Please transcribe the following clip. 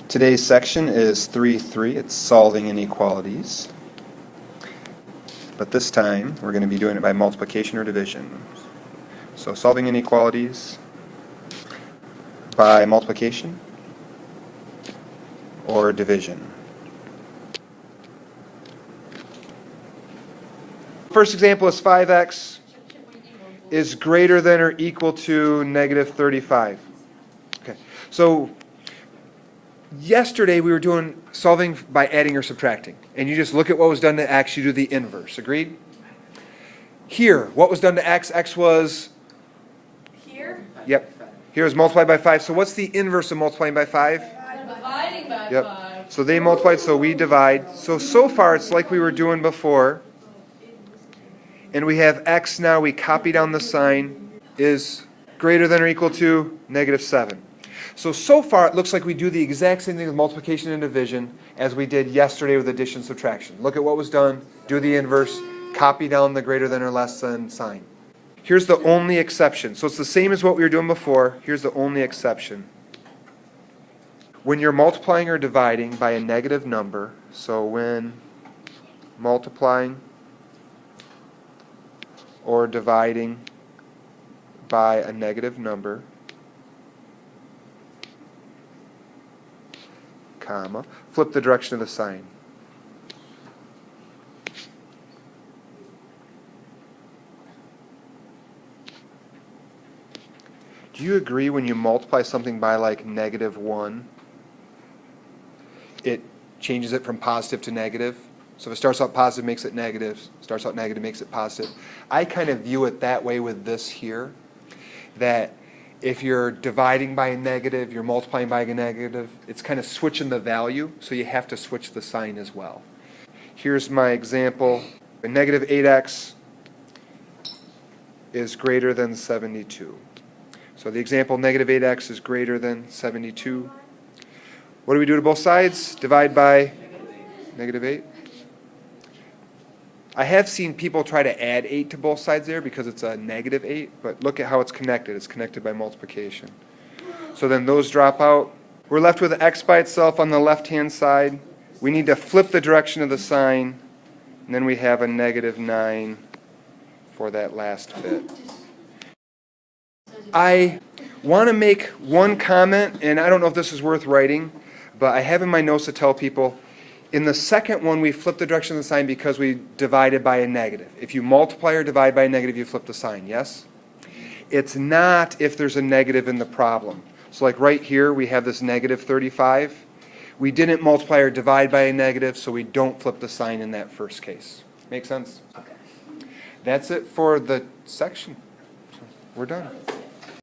Today's section is 3.3. It's solving inequalities. But this time, we're going to be doing it by multiplication or division. So solving inequalities by multiplication or division. First example is 5x is greater than or equal to negative 35. Okay, so yesterday we were doing solving by adding or subtracting. And you just look at what was done to x, you do the inverse. Agreed? Here, what was done to x? X was? Here? Yep. Here is multiplied by 5. So what's the inverse of multiplying by 5? Dividing by Yep. 5. So they multiplied, so we divide. So far it's like we were doing before. And we have x now, we copy down the sign, is greater than or equal to negative 7. So far it looks like we do the exact same thing with multiplication and division as we did yesterday with addition and subtraction. Look at what was done, do the inverse, copy down the greater than or less than sign. Here's the only exception. So it's the same as what we were doing before. Here's the only exception. When you're multiplying or dividing by a negative number, so when multiplying or dividing by a negative number, comma, flip the direction of the sign. Do you agree when you multiply something by like negative 1, it changes it from positive to negative? So if it starts out positive, makes it negative. Starts out negative, makes it positive. I kind of view it that way with this here, that if you're dividing by a negative, you're multiplying by a negative, it's kind of switching the value, so you have to switch the sign as well. Here's my example. A negative 8x is greater than 72. So the example, negative 8x is greater than 72. What do we do to both sides? Divide by negative 8. I have seen people try to add 8 to both sides there because it's a negative 8, but look at how it's connected. It's connected by multiplication. So then those drop out. We're left with x by itself on the left-hand side. We need to flip the direction of the sign, and then we have a negative 9 for that last bit. I want to make one comment, and I don't know if this is worth writing, but I have in my notes to tell people, in the second one, we flip the direction of the sign because we divided by a negative. If you multiply or divide by a negative, you flip the sign, yes? It's not if there's a negative in the problem. So like right here, we have this negative 35. We didn't multiply or divide by a negative, so we don't flip the sign in that first case. Make sense? Okay. That's it for the section. We're done.